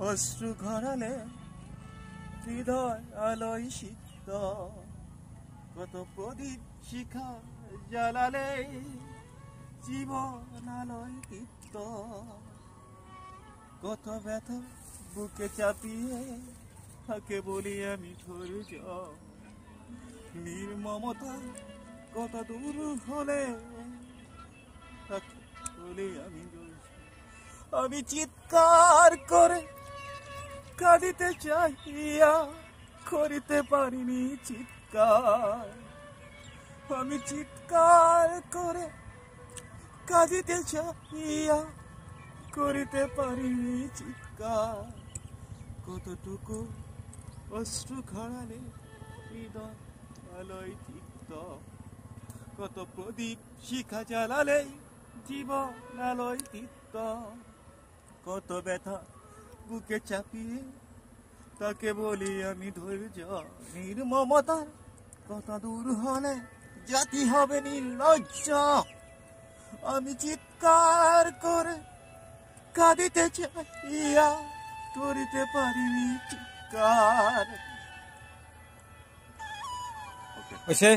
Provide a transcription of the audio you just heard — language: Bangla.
অশ্রু ঘরালে হৃদয় আলোয় সিক্ত, কত প্রদীপ শিখা জ্বালালে জীবন আলোয় দীপ্ত, কত ব্যথা বুকে চাপিয়ে তাকে বলি আমি ধৈর্য, নির্মমতা কত দূর হলে তাকে বলি আমি ধৈর্য। আমি চিৎকার করে কাঁদিতে চাইয়া করিতে পারিনি চিৎকার, আমি চিৎকার করে কাঁদিতে চাইয়া করিতে পারিনি চিৎকার, কতটুকু অশ্রু খরালে হৃদয় আলোয় তিক্ত, কত প্রদীপ শিখা জ্বালালে জীবন আলোয় তিক্ত, কত ব্যথা বুকে চাপিয়ে তাকে বলি আমি ধৈর্য, নির্মমতার কত দূর হলে জাতি হবে নির্লজ্জ, আমি চিৎকার করে কাঁদিতে চাইয়া করিতে পারিনি চিৎকার। ওইসে